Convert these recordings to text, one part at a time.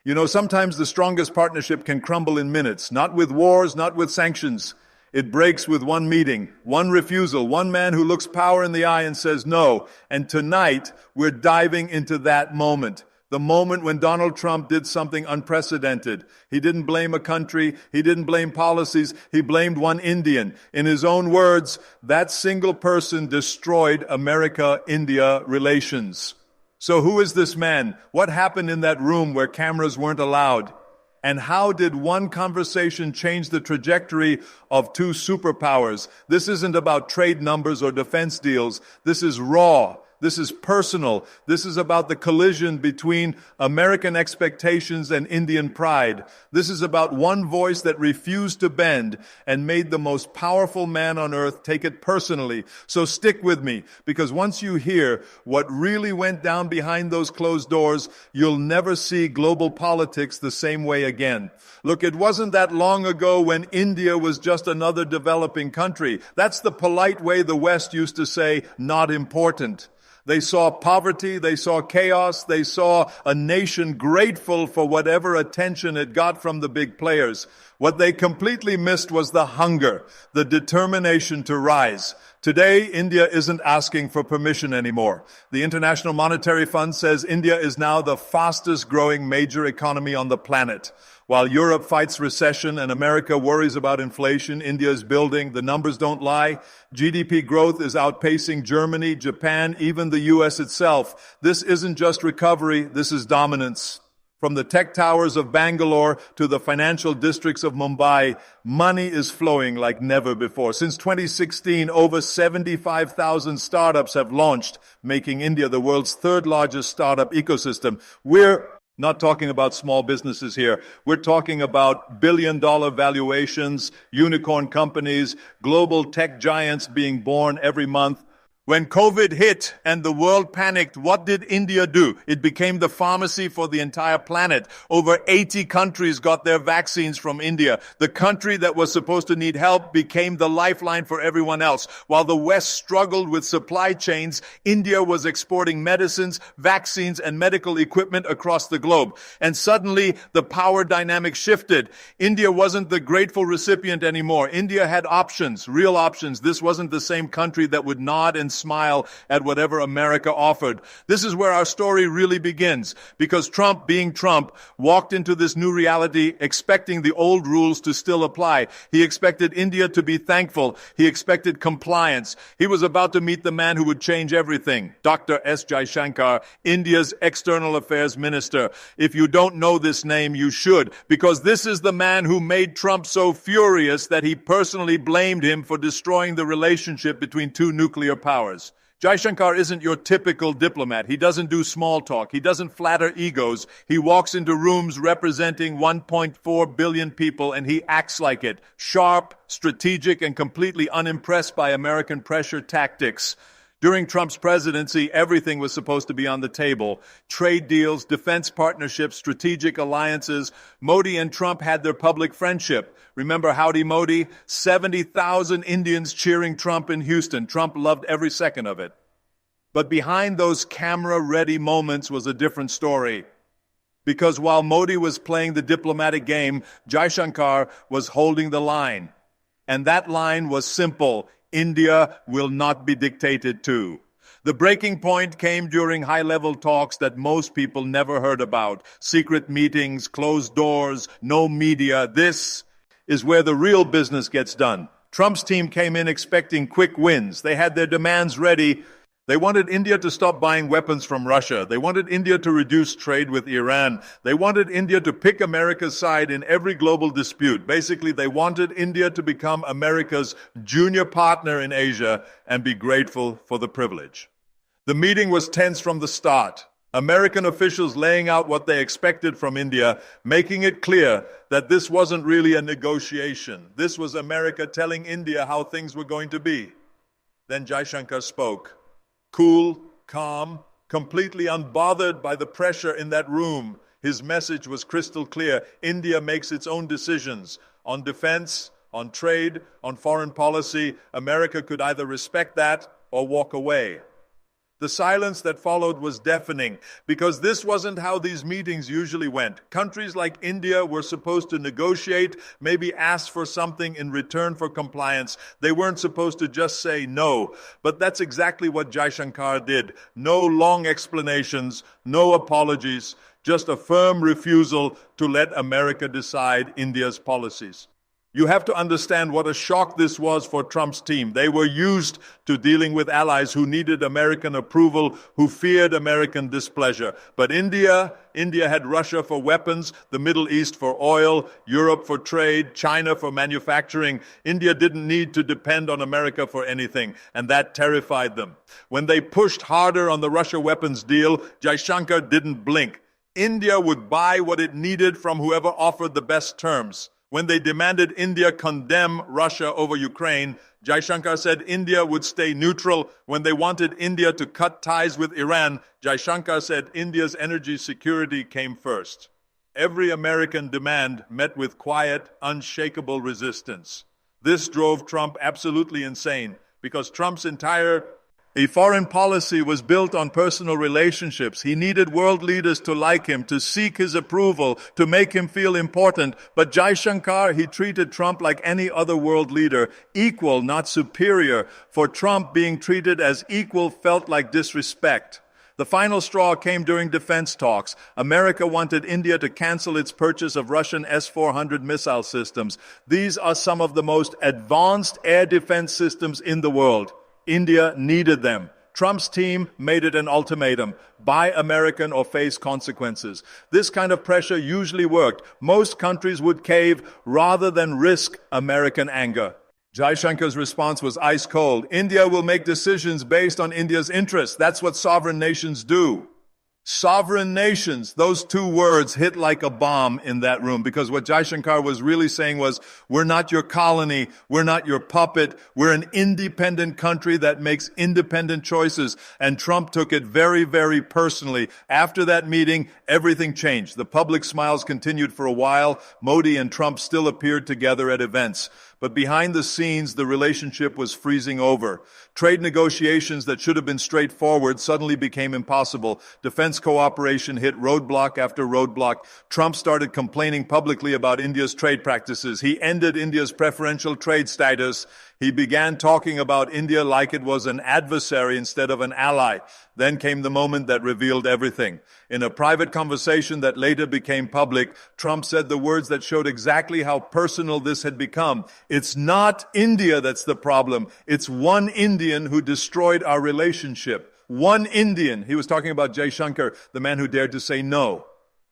You know, sometimes the strongest partnership can crumble in minutes, not with wars, not with sanctions. It breaks with one meeting, one refusal, one man who looks power in the eye and says no. And tonight, we're diving into that moment. The moment when Donald Trump did something unprecedented. He didn't blame a country. He didn't blame policies. He blamed one Indian. In his own words, that single person destroyed America-India relations. So who is this man? What happened in that room where cameras weren't allowed? And how did one conversation change the trajectory of two superpowers? This isn't about trade numbers or defense deals. This is raw. This is personal. This is about the collision between American expectations and Indian pride. This is about one voice that refused to bend and made the most powerful man on earth take it personally. So stick with me, because once you hear what really went down behind those closed doors, you'll never see global politics the same way again. Look, it wasn't that long ago when India was just another developing country. That's the polite way the West used to say, not important. They saw poverty, they saw chaos, they saw a nation grateful for whatever attention it got from the big players. What they completely missed was the hunger, the determination to rise. Today, India isn't asking for permission anymore. The International Monetary Fund says India is now the fastest growing major economy on the planet. While Europe fights recession and America worries about inflation, India is building. The numbers don't lie. GDP growth is outpacing Germany, Japan, even the U.S. itself. This isn't just recovery, this is dominance. From the tech towers of Bangalore to the financial districts of Mumbai, money is flowing like never before. Since 2016, over 75,000 startups have launched, making India the world's third largest startup ecosystem. We're not talking about small businesses here. We're talking about billion-dollar valuations, unicorn companies, global tech giants being born every month. When COVID hit and the world panicked, what did India do? It became the pharmacy for the entire planet. Over 80 countries got their vaccines from India. The country that was supposed to need help became the lifeline for everyone else. While the West struggled with supply chains, India was exporting medicines, vaccines, and medical equipment across the globe. And suddenly, the power dynamic shifted. India wasn't the grateful recipient anymore. India had options, real options. This wasn't the same country that would nod and smile at whatever America offered. This is where our story really begins, because Trump, being Trump, walked into this new reality expecting the old rules to still apply. He expected India to be thankful. He expected compliance. He was about to meet the man who would change everything, Dr. S. Jaishankar, India's External Affairs Minister. If you don't know this name, you should, because this is the man who made Trump so furious that he personally blamed him for destroying the relationship between two nuclear powers. Jaishankar isn't your typical diplomat. He doesn't do small talk. He doesn't flatter egos. He walks into rooms representing 1.4 billion people and he acts like it. Sharp, strategic, and completely unimpressed by American pressure tactics. During Trump's presidency, everything was supposed to be on the table. Trade deals, defense partnerships, strategic alliances. Modi and Trump had their public friendship. Remember Howdy Modi? 70,000 Indians cheering Trump in Houston. Trump loved every second of it. But behind those camera-ready moments was a different story. Because while Modi was playing the diplomatic game, Jaishankar was holding the line. And that line was simple. India will not be dictated to. The breaking point came during high-level talks that most people never heard about. Secret meetings, closed doors, no media. This is where the real business gets done. Trump's team came in expecting quick wins. They had their demands ready. They wanted India to stop buying weapons from Russia. They wanted India to reduce trade with Iran. They wanted India to pick America's side in every global dispute. Basically, they wanted India to become America's junior partner in Asia and be grateful for the privilege. The meeting was tense from the start. American officials laying out what they expected from India, making it clear that this wasn't really a negotiation. This was America telling India how things were going to be. Then Jaishankar spoke. Cool, calm, completely unbothered by the pressure in that room. His message was crystal clear. India makes its own decisions on defense, on trade, on foreign policy. America could either respect that or walk away. The silence that followed was deafening, because this wasn't how these meetings usually went. Countries like India were supposed to negotiate, maybe ask for something in return for compliance. They weren't supposed to just say no. But that's exactly what Jaishankar did. No long explanations, no apologies, just a firm refusal to let America decide India's policies. You have to understand what a shock this was for Trump's team. They were used to dealing with allies who needed American approval, who feared American displeasure. But India had Russia for weapons, the Middle East for oil, Europe for trade, China for manufacturing. India didn't need to depend on America for anything, and that terrified them. When they pushed harder on the Russia weapons deal, Jaishankar didn't blink. India would buy what it needed from whoever offered the best terms. When they demanded India condemn Russia over Ukraine, Jaishankar said India would stay neutral. When they wanted India to cut ties with Iran, Jaishankar said India's energy security came first. Every American demand met with quiet, unshakable resistance. This drove Trump absolutely insane, because Trump's entire foreign policy was built on personal relationships. He needed world leaders to like him, to seek his approval, to make him feel important. But Jaishankar, he treated Trump like any other world leader, equal, not superior. For Trump, being treated as equal felt like disrespect. The final straw came during defense talks. America wanted India to cancel its purchase of Russian S-400 missile systems. These are some of the most advanced air defense systems in the world. India needed them. Trump's team made it an ultimatum: buy American or face consequences. This kind of pressure usually worked. Most countries would cave rather than risk American anger. Jaishankar's response was ice cold. India will make decisions based on India's interests. That's what sovereign nations do. Sovereign nations, those two words hit like a bomb in that room, because what Jaishankar was really saying was, we're not your colony, we're not your puppet, we're an independent country that makes independent choices. And Trump took it very, very personally. After that meeting, everything changed. The public smiles continued for a while. Modi and Trump still appeared together at events. But behind the scenes, the relationship was freezing over. Trade negotiations that should have been straightforward suddenly became impossible. Defense cooperation hit roadblock after roadblock. Trump started complaining publicly about India's trade practices. He ended India's preferential trade status. He began talking about India like it was an adversary instead of an ally. Then came the moment that revealed everything. In a private conversation that later became public, Trump said the words that showed exactly how personal this had become. It's not India that's the problem. It's one Indian who destroyed our relationship. One Indian. He was talking about Jaishankar, the man who dared to say no.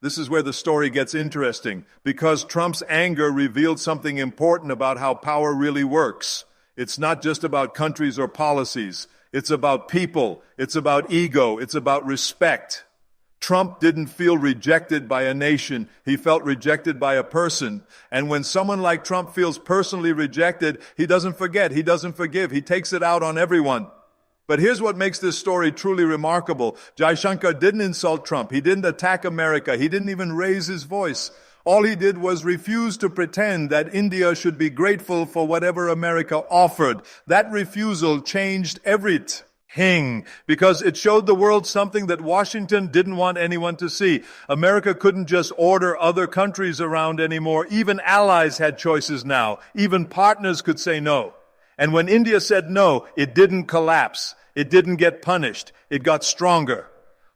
This is where the story gets interesting, because Trump's anger revealed something important about how power really works. It's not just about countries or policies. It's about people. It's about ego. It's about respect. Trump didn't feel rejected by a nation. He felt rejected by a person. And when someone like Trump feels personally rejected, he doesn't forget. He doesn't forgive. He takes it out on everyone. But here's what makes this story truly remarkable. Jaishankar didn't insult Trump. He didn't attack America. He didn't even raise his voice. All he did was refuse to pretend that India should be grateful for whatever America offered. That refusal changed everything, because it showed the world something that Washington didn't want anyone to see. America couldn't just order other countries around anymore. Even allies had choices now. Even partners could say no. And when India said no, it didn't collapse. It didn't get punished. It got stronger.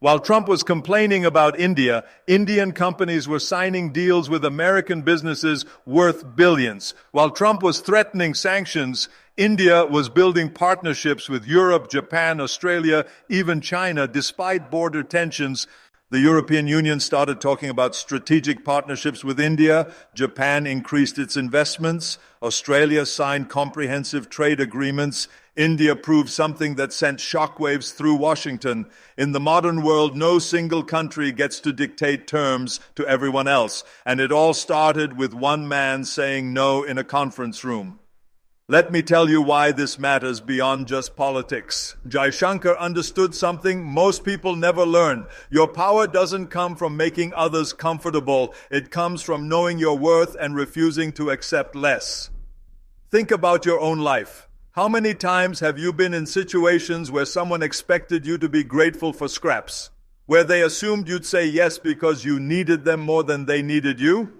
While Trump was complaining about India, Indian companies were signing deals with American businesses worth billions. While Trump was threatening sanctions, India was building partnerships with Europe, Japan, Australia, even China. Despite border tensions, the European Union started talking about strategic partnerships with India. Japan increased its investments. Australia signed comprehensive trade agreements. India proved something that sent shockwaves through Washington. In the modern world, no single country gets to dictate terms to everyone else. And it all started with one man saying no in a conference room. Let me tell you why this matters beyond just politics. Jaishankar understood something most people never learn. Your power doesn't come from making others comfortable. It comes from knowing your worth and refusing to accept less. Think about your own life. How many times have you been in situations where someone expected you to be grateful for scraps? Where they assumed you'd say yes because you needed them more than they needed you?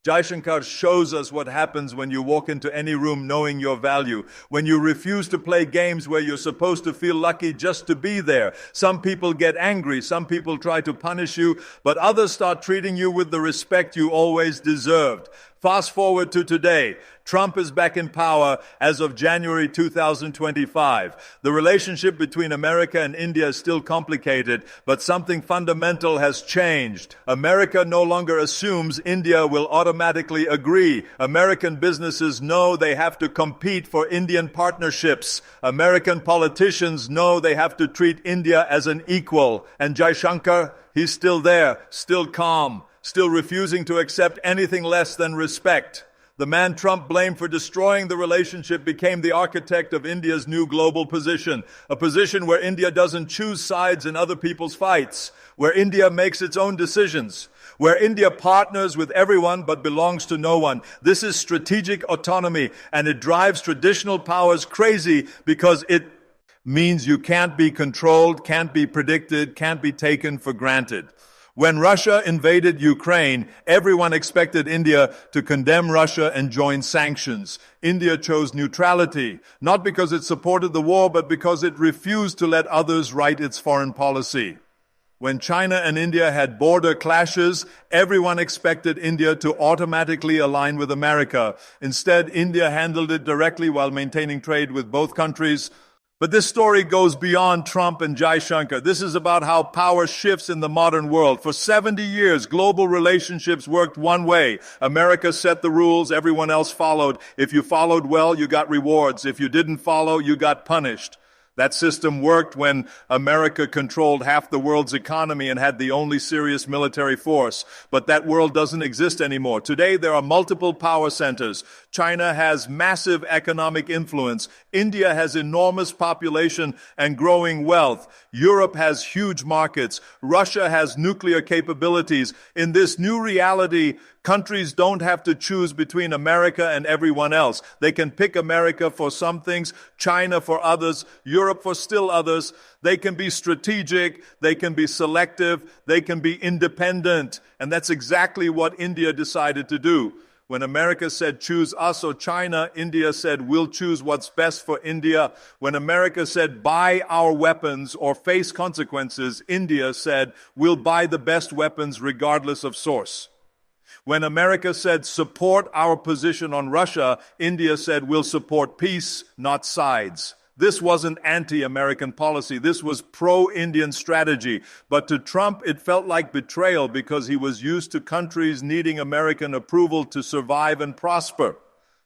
Jaishankar shows us what happens when you walk into any room knowing your value, when you refuse to play games where you're supposed to feel lucky just to be there. Some people get angry, some people try to punish you, but others start treating you with the respect you always deserved. Fast forward to today. Trump is back in power as of January 2025. The relationship between America and India is still complicated, but something fundamental has changed. America no longer assumes India will automatically agree. American businesses know they have to compete for Indian partnerships. American politicians know they have to treat India as an equal. And Jaishankar, he's still there, still calm, still refusing to accept anything less than respect. The man Trump blamed for destroying the relationship became the architect of India's new global position, a position where India doesn't choose sides in other people's fights, where India makes its own decisions, where India partners with everyone but belongs to no one. This is strategic autonomy, and it drives traditional powers crazy because it means you can't be controlled, can't be predicted, can't be taken for granted. When Russia invaded Ukraine, everyone expected India to condemn Russia and join sanctions. India chose neutrality, not because it supported the war, but because it refused to let others write its foreign policy. When China and India had border clashes, everyone expected India to automatically align with America. Instead, India handled it directly while maintaining trade with both countries. But this story goes beyond Trump and Jaishankar. This is about how power shifts in the modern world. For 70 years, global relationships worked one way. America set the rules, everyone else followed. If you followed well, you got rewards. If you didn't follow, you got punished. That system worked when America controlled half the world's economy and had the only serious military force. But that world doesn't exist anymore. Today, there are multiple power centers. China has massive economic influence. India has enormous population and growing wealth. Europe has huge markets. Russia has nuclear capabilities. In this new reality, countries don't have to choose between America and everyone else. They can pick America for some things, China for others, Europe for still others. They can be strategic, they can be selective, they can be independent. And that's exactly what India decided to do. When America said, choose us or China, India said, we'll choose what's best for India. When America said, buy our weapons or face consequences, India said, we'll buy the best weapons regardless of source. When America said, support our position on Russia, India said, we'll support peace, not sides. This wasn't anti-American policy. This was pro-Indian strategy. But to Trump, it felt like betrayal because he was used to countries needing American approval to survive and prosper.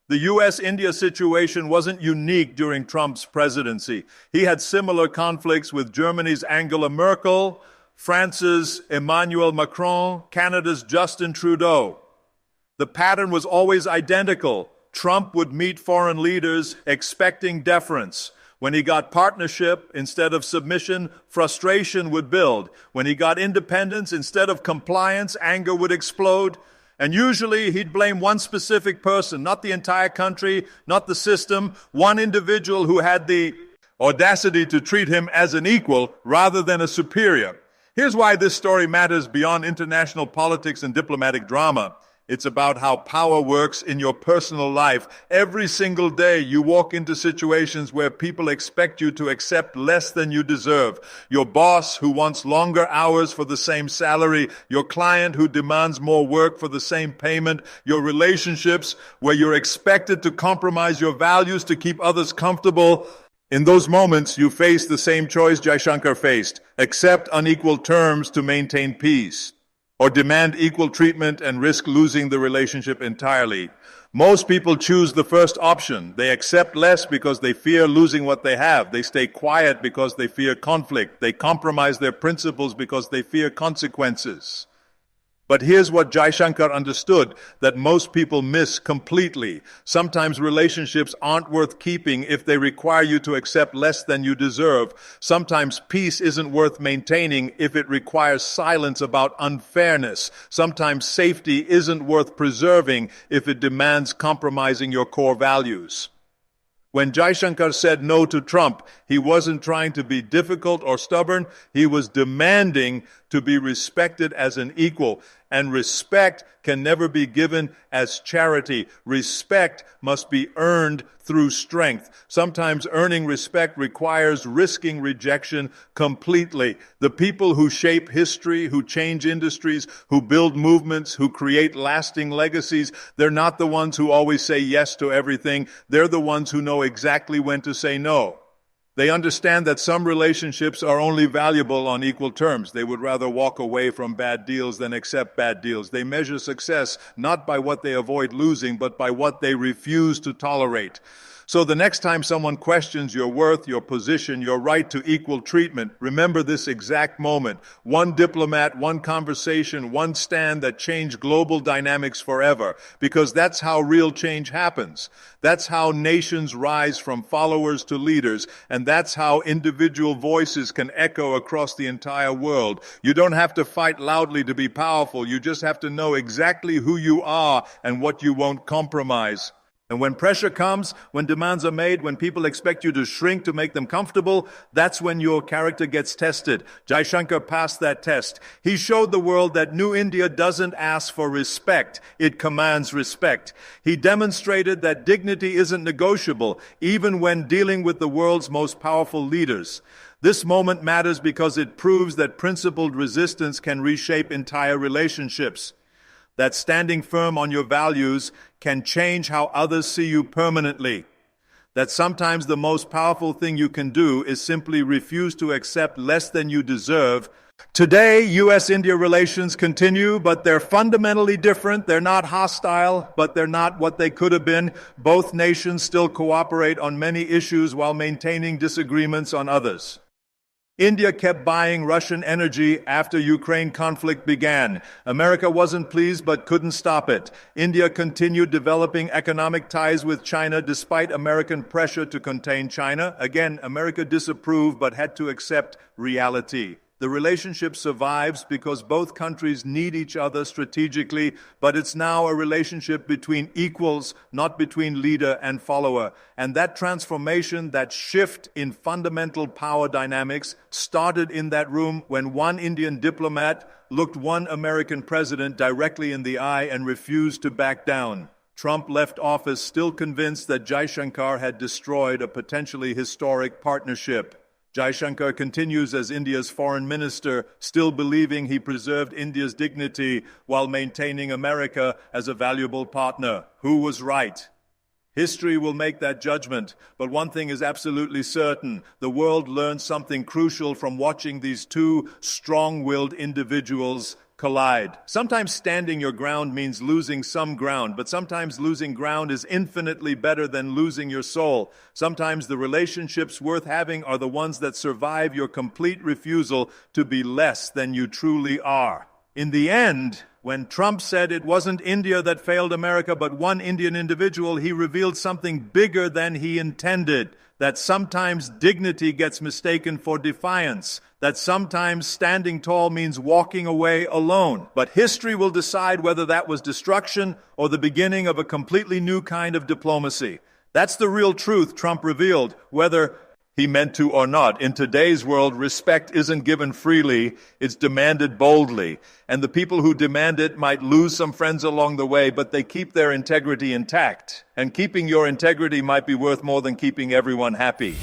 The U.S.-India situation wasn't unique during Trump's presidency. He had similar conflicts with Germany's Angela Merkel, France's Emmanuel Macron, Canada's Justin Trudeau. The pattern was always identical. Trump would meet foreign leaders expecting deference. When he got partnership instead of submission, frustration would build. When he got independence instead of compliance, anger would explode. And usually he'd blame one specific person, not the entire country, not the system, one individual who had the audacity to treat him as an equal rather than a superior. Here's why this story matters beyond international politics and diplomatic drama. It's about how power works in your personal life. Every single day you walk into situations where people expect you to accept less than you deserve. Your boss who wants longer hours for the same salary. Your client who demands more work for the same payment. Your relationships where you're expected to compromise your values to keep others comfortable. In those moments, you face the same choice Jaishankar faced. Accept unequal terms to maintain peace, or demand equal treatment and risk losing the relationship entirely. Most people choose the first option. They accept less because they fear losing what they have. They stay quiet because they fear conflict. They compromise their principles because they fear consequences. But here's what Jaishankar understood that most people miss completely. Sometimes relationships aren't worth keeping if they require you to accept less than you deserve. Sometimes peace isn't worth maintaining if it requires silence about unfairness. Sometimes safety isn't worth preserving if it demands compromising your core values. When Jaishankar said no to Trump, he wasn't trying to be difficult or stubborn. He was demanding to be respected as an equal. And respect can never be given as charity. Respect must be earned through strength. Sometimes earning respect requires risking rejection completely. The people who shape history, who change industries, who build movements, who create lasting legacies, they're not the ones who always say yes to everything. They're the ones who know exactly when to say no. They understand that some relationships are only valuable on equal terms. They would rather walk away from bad deals than accept bad deals. They measure success not by what they avoid losing, but by what they refuse to tolerate. So the next time someone questions your worth, your position, your right to equal treatment, remember this exact moment. One diplomat, one conversation, one stand that changed global dynamics forever. Because that's how real change happens. That's how nations rise from followers to leaders. And that's how individual voices can echo across the entire world. You don't have to fight loudly to be powerful. You just have to know exactly who you are and what you won't compromise. And when pressure comes, when demands are made, when people expect you to shrink to make them comfortable, that's when your character gets tested. Jaishankar passed that test. He showed the world that New India doesn't ask for respect, it commands respect. He demonstrated that dignity isn't negotiable, even when dealing with the world's most powerful leaders. This moment matters because it proves that principled resistance can reshape entire relationships. That standing firm on your values can change how others see you permanently. That sometimes the most powerful thing you can do is simply refuse to accept less than you deserve. Today, U.S.-India relations continue, but they're fundamentally different. They're not hostile, but they're not what they could have been. Both nations still cooperate on many issues while maintaining disagreements on others. India kept buying Russian energy after Ukraine conflict began. America wasn't pleased but couldn't stop it. India continued developing economic ties with China despite American pressure to contain China. Again, America disapproved but had to accept reality. The relationship survives because both countries need each other strategically, but it's now a relationship between equals, not between leader and follower. And that transformation, that shift in fundamental power dynamics, started in that room when one Indian diplomat looked one American president directly in the eye and refused to back down. Trump left office still convinced that Jaishankar had destroyed a potentially historic partnership. Jaishankar continues as India's foreign minister, still believing he preserved India's dignity while maintaining America as a valuable partner. Who was right? History will make that judgment, but one thing is absolutely certain. The world learned something crucial from watching these two strong-willed individuals collide. Sometimes standing your ground means losing some ground, but sometimes losing ground is infinitely better than losing your soul. Sometimes the relationships worth having are the ones that survive your complete refusal to be less than you truly are. In the end, when Trump said it wasn't India that failed America, but one Indian individual, he revealed something bigger than he intended. That sometimes dignity gets mistaken for defiance. That sometimes standing tall means walking away alone. But history will decide whether that was destruction or the beginning of a completely new kind of diplomacy. That's the real truth Trump revealed, whether he meant to or not. In today's world, respect isn't given freely, it's demanded boldly. And the people who demand it might lose some friends along the way, but they keep their integrity intact. And keeping your integrity might be worth more than keeping everyone happy.